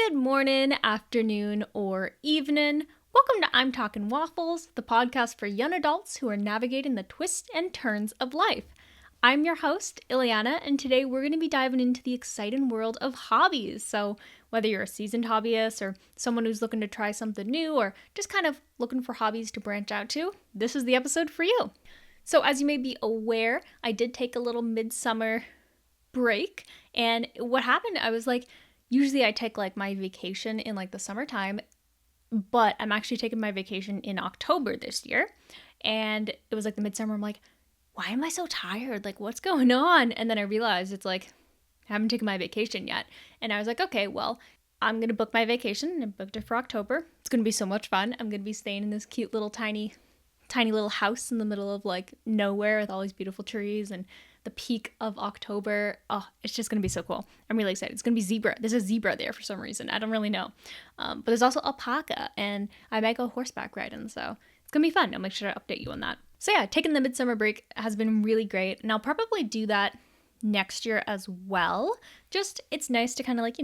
Good morning, afternoon, or evening. Welcome to I'm Talking Waffles, the podcast for young adults who are navigating the twists and turns of life. I'm your host, Ileana, and today we're going to be diving into the exciting world of hobbies. So, whether you're a seasoned hobbyist or someone who's looking to try something new or just kind of looking for hobbies to branch out to, this is the episode for you. So, as you may be aware, I did take a little midsummer break, and what happened, I was like, usually I take like my vacation in like the summertime, but I'm actually taking my vacation in October this year. And it was like the midsummer. I'm like, why am I so tired? Like, what's going on? And then I realized it's like, I haven't taken my vacation yet. And I was like, okay, well, I'm going to book my vacation. I booked it for October. It's going to be so much fun. I'm going to be staying in this cute little tiny little house in the middle of like nowhere with all these beautiful trees and the peak of October. Oh, it's just going to be so cool. I'm really excited. It's going to be zebra. There's a zebra there for some reason. I don't really know. But there's also alpaca, and I might go horseback riding. So it's going to be fun. I'll make sure to update you on that. So yeah, taking the midsummer break has been really great. And I'll probably do that next year as well. Just, it's nice to kind of like,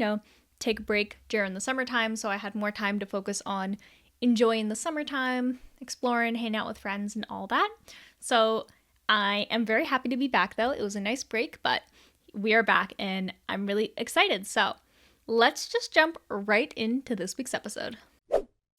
take a break during the summertime. So I had more time to focus on enjoying the summertime, exploring, hanging out with friends and all that. So I am very happy to be back though. It was a nice break, but we are back and I'm really excited. So let's just jump right into this week's episode.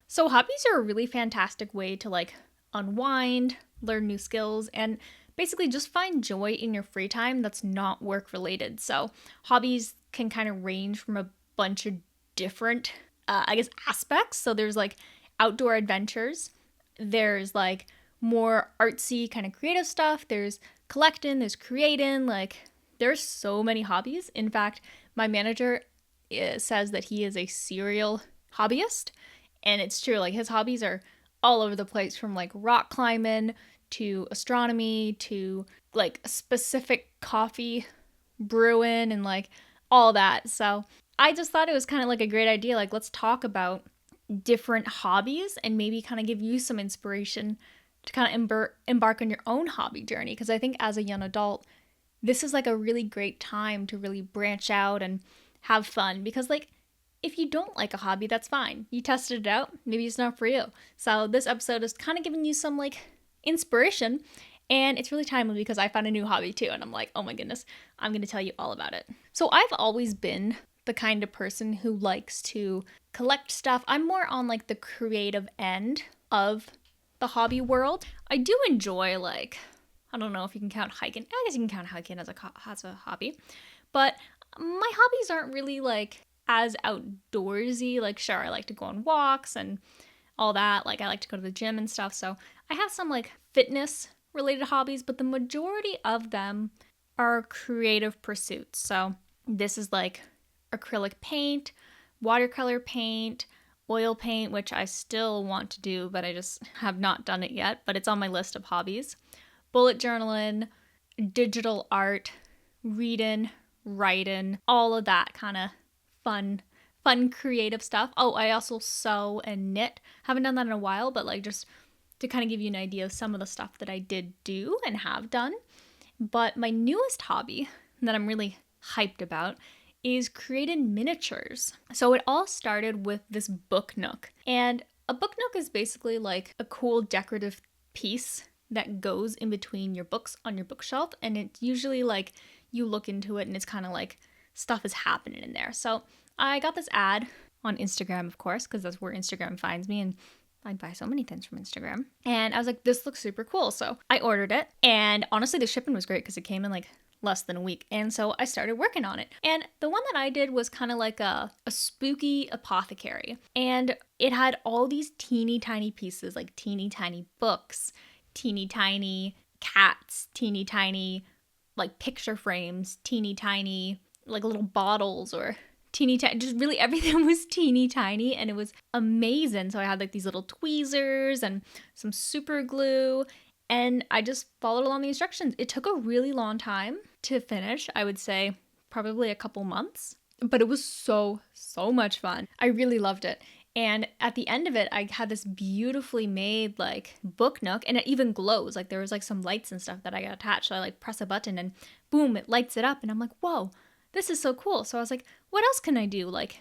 So hobbies are a really fantastic way to like unwind, learn new skills, and basically just find joy in your free time that's not work related. So hobbies can kind of range from a bunch of different, aspects. So there's like outdoor adventures. There's like more artsy kind of creative stuff. There's collecting, there's creating, like there's so many hobbies. In fact, my manager says that he is a serial hobbyist, and it's true. Like his hobbies are all over the place, from like rock climbing to astronomy to like specific coffee brewing and like all that. So I just thought it was kind of like a great idea. Like, let's talk about different hobbies and maybe kind of give you some inspiration to kind of embark on your own hobby journey. Because I think as a young adult, this is like a really great time to really branch out and have fun. Because like, if you don't like a hobby, that's fine. You tested it out. Maybe it's not for you. So this episode is kind of giving you some like inspiration. And it's really timely because I found a new hobby too. And I'm like, oh my goodness, I'm going to tell you all about it. So I've always been the kind of person who likes to collect stuff. I'm more on like the creative end of the hobby world. I do enjoy like, I don't know if you can count hiking. I guess you can count hiking as a hobby. But my hobbies aren't really like as outdoorsy. Like sure, I like to go on walks and all that. Like I like to go to the gym and stuff. So I have some like fitness related hobbies, but the majority of them are creative pursuits. So this is like acrylic paint, watercolor paint, oil paint, which I still want to do, but I just have not done it yet, but it's on my list of hobbies. Bullet journaling, digital art, reading, writing, all of that kind of fun creative stuff. Oh, I also sew and knit. Haven't done that in a while, but like just to kind of give you an idea of some of the stuff that I did do and have done. But my newest hobby that I'm really hyped about is creating miniatures. So it all started with this book nook. And a book nook is basically like a cool decorative piece that goes in between your books on your bookshelf. And it's usually like you look into it and it's kind of like stuff is happening in there. So I got this ad on Instagram, of course, because that's where Instagram finds me. And I buy so many things from Instagram. And I was like, this looks super cool. So I ordered it. And honestly, the shipping was great because it came in like less than a week. And so I started working on it. And the one that I did was kind of like a spooky apothecary. And it had all these teeny tiny pieces, like teeny tiny books, teeny tiny cats, teeny tiny like picture frames, teeny tiny like little bottles or teeny tiny, just really everything was teeny tiny and it was amazing. So I had like these little tweezers and some super glue and I just followed along the instructions. It took a really long time to finish. I would say probably a couple months, but it was so much fun. I really loved it. And at the end of it, I had this beautifully made like book nook and it even glows. Like there was like some lights and stuff that I got attached. So I like press a button and boom, it lights it up. And I'm like, whoa, this is so cool. So I was like, what else can I do like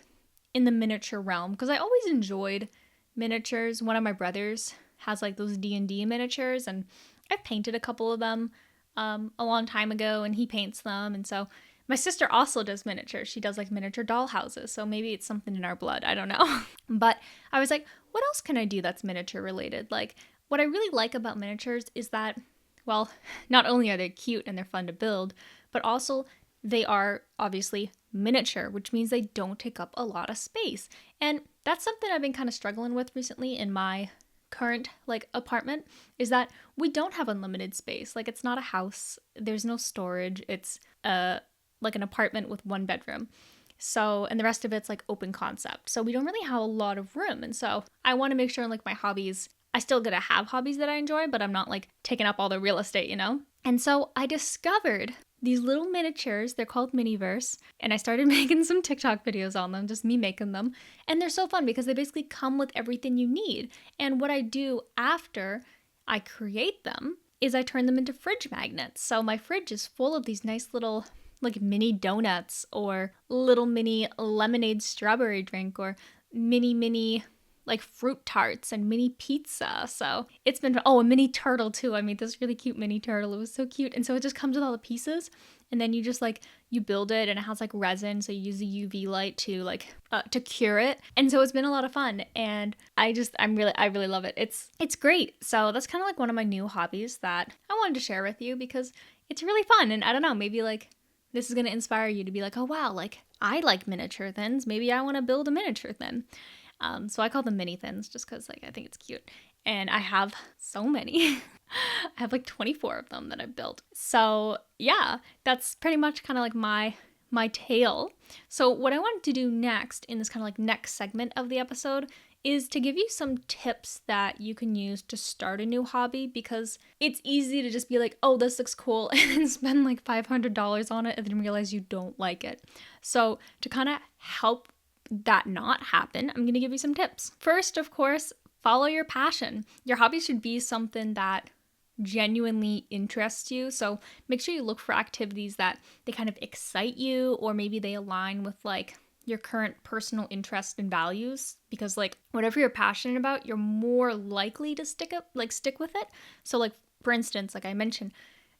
in the miniature realm because I always enjoyed miniatures. One of my brothers has like those D&D miniatures, and I've painted a couple of them a long time ago, and he paints them. And so my sister also does miniatures. She does like miniature doll houses. So maybe it's something in our blood. I don't know. But I was like, what else can I do that's miniature related? Like, what I really like about miniatures is that, well, not only are they cute and they're fun to build, but also they are obviously miniature, which means they don't take up a lot of space. And that's something I've been kind of struggling with recently in my current like apartment, is that we don't have unlimited space. Like, it's not a house, there's no storage, it's like an apartment with one bedroom. So, and the rest of it's like open concept. So we don't really have a lot of room. And so I want to make sure like my hobbies, I still get to have hobbies that I enjoy, but I'm not like taking up all the real estate, you know? And so I discovered these little miniatures. They're called Miniverse. And I started making some TikTok videos on them, just me making them. And they're so fun because they basically come with everything you need. And what I do after I create them is I turn them into fridge magnets. So my fridge is full of these nice little like mini donuts or little mini lemonade strawberry drink or mini like fruit tarts and mini pizza. So it's been, oh, a mini turtle too. I made this really cute mini turtle. It was so cute. And so it just comes with all the pieces, and then you just like, you build it, and it has like resin. So you use the UV light to like, to cure it. And so it's been a lot of fun, and I really love it. It's great. So that's kind of like one of my new hobbies that I wanted to share with you because it's really fun. And I don't know, maybe like this is going to inspire you to be like, oh wow, like I like miniature thins. Maybe I want to build a miniature thin. So I call them mini thins just because like I think it's cute. And I have so many. I have like 24 of them that I've built. So yeah, that's pretty much kind of like my tale. So what I wanted to do next in this kind of like next segment of the episode is to give you some tips that you can use to start a new hobby, because it's easy to just be like, oh, this looks cool, and then spend like $500 on it and then realize you don't like it. So to kind of help that not happen, I'm going to give you some tips. First, of course, follow your passion. Your hobby should be something that genuinely interests you. So make sure you look for activities that they kind of excite you, or maybe they align with like your current personal interests and values, because like whatever you're passionate about, you're more likely to stick with it. So like, for instance, like I mentioned,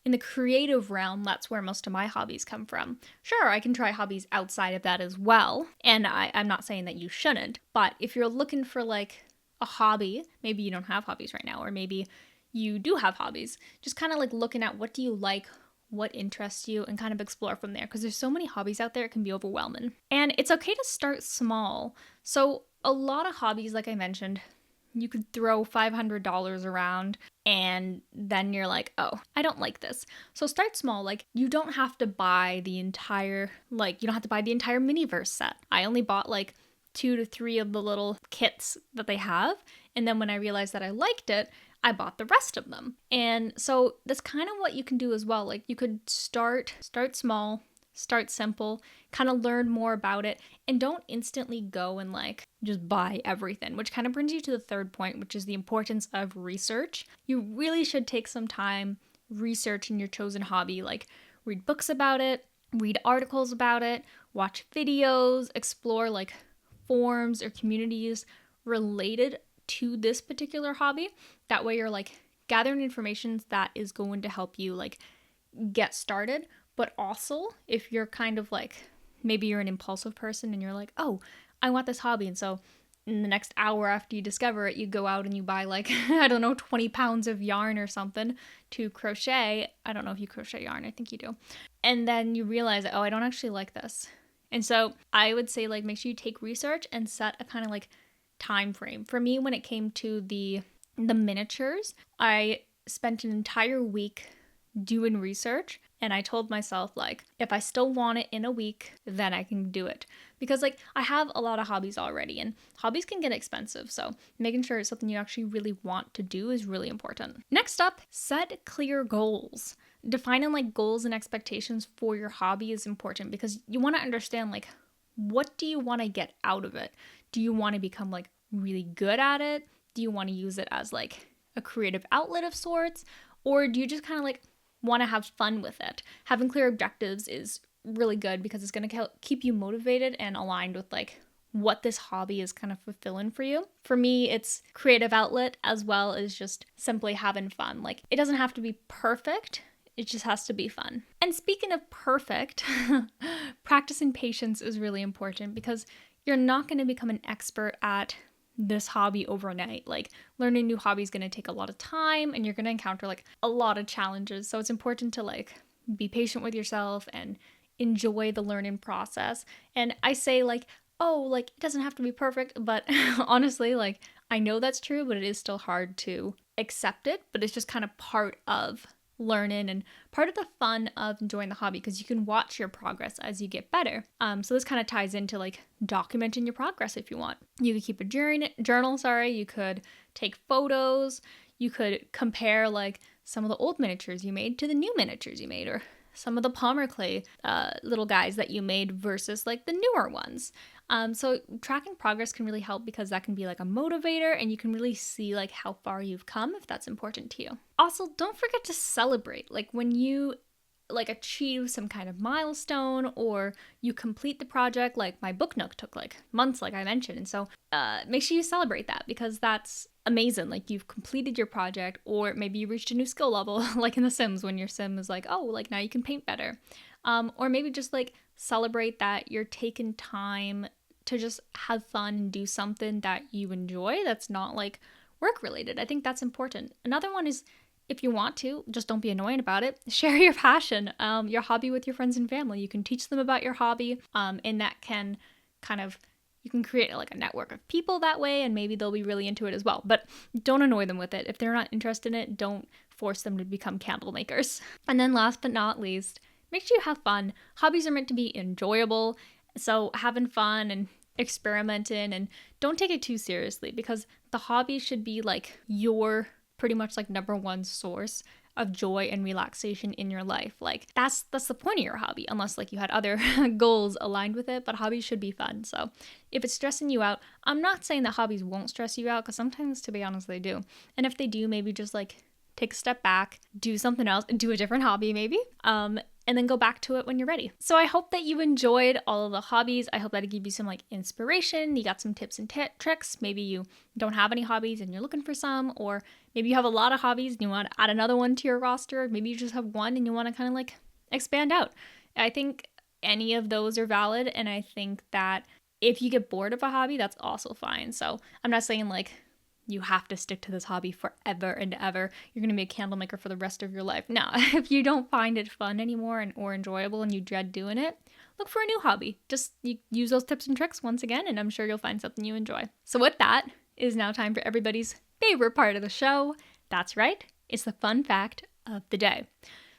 in the creative realm, that's where most of my hobbies come from. Sure, I can try hobbies outside of that as well, and I'm not saying that you shouldn't, but if you're looking for like a hobby, maybe you don't have hobbies right now, or maybe you do have hobbies, just kind of like looking at what do you like, what interests you, and kind of explore from there, because there's so many hobbies out there, it can be overwhelming. And it's okay to start small. So a lot of hobbies, like I mentioned, you could throw $500 around and then you're like, oh, I don't like this. So start small. Like, you don't have to buy the entire, like, you don't have to buy the entire Miniverse set. I only bought like 2 to 3 of the little kits that they have. And then when I realized that I liked it, I bought the rest of them. And so that's kind of what you can do as well. Like, you could start small, start simple, kind of learn more about it, and don't instantly go and like just buy everything, which kind of brings you to the third point, which is the importance of research. You really should take some time researching your chosen hobby, like read books about it, read articles about it, watch videos, explore like forums or communities related to this particular hobby. That way you're like gathering information that is going to help you like get started. But also, if you're kind of like, maybe you're an impulsive person and you're like, oh, I want this hobby. And so in the next hour after you discover it, you go out and you buy like, I don't know, 20 pounds of yarn or something to crochet. I don't know if you crochet yarn. I think you do. And then you realize, oh, I don't actually like this. And so I would say like, make sure you take research and set a kind of like time frame. For me, when it came to the miniatures, I spent an entire week doing research, and I told myself like, if I still want it in a week, then I can do it, because like I have a lot of hobbies already, and hobbies can get expensive, so making sure it's something you actually really want to do is really important. Next up, set clear goals. Defining like goals and expectations for your hobby is important, because you want to understand like, what do you want to get out of it? Do you want to become like really good at it? Do you want to use it as like a creative outlet of sorts? Or do you just kind of like want to have fun with it? Having clear objectives is really good, because it's going to keep you motivated and aligned with like what this hobby is kind of fulfilling for you. For me, it's creative outlet as well as just simply having fun. Like, it doesn't have to be perfect. It just has to be fun. And speaking of perfect, practicing patience is really important because you're not going to become an expert at this hobby overnight. Like, learning a new hobby is going to take a lot of time and you're going to encounter like a lot of challenges. So it's important to like be patient with yourself and enjoy the learning process. And I say like, oh, like it doesn't have to be perfect, but honestly, like I know that's true, but it is still hard to accept it. But it's just kind of part of learning and part of the fun of enjoying the hobby because you can watch your progress as you get better. So this kind of ties into like documenting your progress if you want. You could keep a journal, you could take photos, you could compare like some of the old miniatures you made to the new miniatures you made, or some of the Palmer clay little guys that you made versus like the newer ones. So tracking progress can really help because that can be like a motivator and you can really see like how far you've come if that's important to you. Also, don't forget to celebrate. Like when you like achieve some kind of milestone or you complete the project, like my book nook took like months, like I mentioned. And so make sure you celebrate that because that's amazing. Like you've completed your project, or maybe you reached a new skill level, like in The Sims when your sim is like, oh, like now you can paint better. Or maybe just like celebrate that you're taking time to just have fun and do something that you enjoy that's not like work related. I think that's important. Another one is, if you want to, just don't be annoying about it. Share your passion, your hobby with your friends and family. You can teach them about your hobby, and that can kind of, you can create like a network of people that way, and maybe they'll be really into it as well. But don't annoy them with it. If they're not interested in it, don't force them to become candle makers. And then last but not least, make sure you have fun. Hobbies are meant to be enjoyable. So having fun and experimenting, and don't take it too seriously because the hobby should be like your pretty much like number one source of joy and relaxation in your life. Like that's the point of your hobby, unless like you had other goals aligned with it, but hobbies should be fun. So if it's stressing you out, I'm not saying that hobbies won't stress you out because sometimes, to be honest, they do. And if they do, maybe just like take a step back, do something else, do a different hobby maybe, and then go back to it when you're ready. So I hope that you enjoyed all of the hobbies. I hope that it gave you some like inspiration. You got some tips and tricks. Maybe you don't have any hobbies and you're looking for some, or maybe you have a lot of hobbies and you want to add another one to your roster. Maybe you just have one and you want to kind of like expand out. I think any of those are valid. And I think that if you get bored of a hobby, that's also fine. So I'm not saying like you have to stick to this hobby forever and ever. You're going to be a candle maker for the rest of your life. No, if you don't find it fun anymore or enjoyable and you dread doing it, look for a new hobby. Just use those tips and tricks once again, and I'm sure you'll find something you enjoy. So with that, it is now time for everybody's favorite part of the show. That's right, it's the fun fact of the day.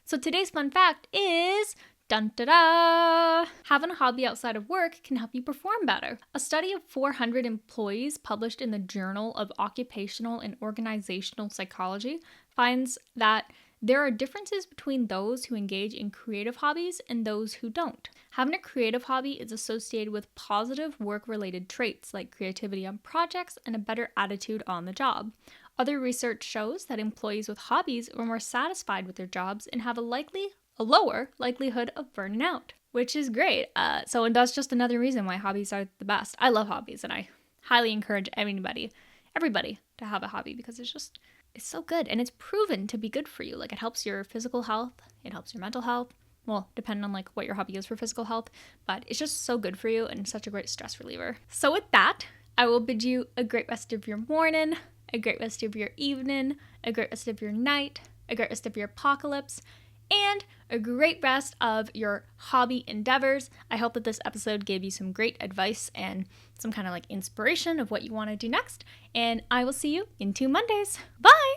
So today's fun fact is, dun da da! Having a hobby outside of work can help you perform better. A study of 400 employees published in the Journal of Occupational and Organizational Psychology finds that there are differences between those who engage in creative hobbies and those who don't. Having a creative hobby is associated with positive work-related traits like creativity on projects and a better attitude on the job. Other research shows that employees with hobbies are more satisfied with their jobs and have a lower likelihood of burning out, which is great. And that's just another reason why hobbies are the best. I love hobbies, and I highly encourage everybody to have a hobby because it's so good, and it's proven to be good for you. Like, it helps your physical health, it helps your mental health. Well, depending on like what your hobby is for physical health, but it's just so good for you and such a great stress reliever. So with that, I will bid you a great rest of your morning, a great rest of your evening, a great rest of your night, a great rest of your apocalypse, and a great rest of your hobby endeavors. I hope that this episode gave you some great advice and some kind of like inspiration of what you want to do next. And I will see you in 2 Mondays. Bye!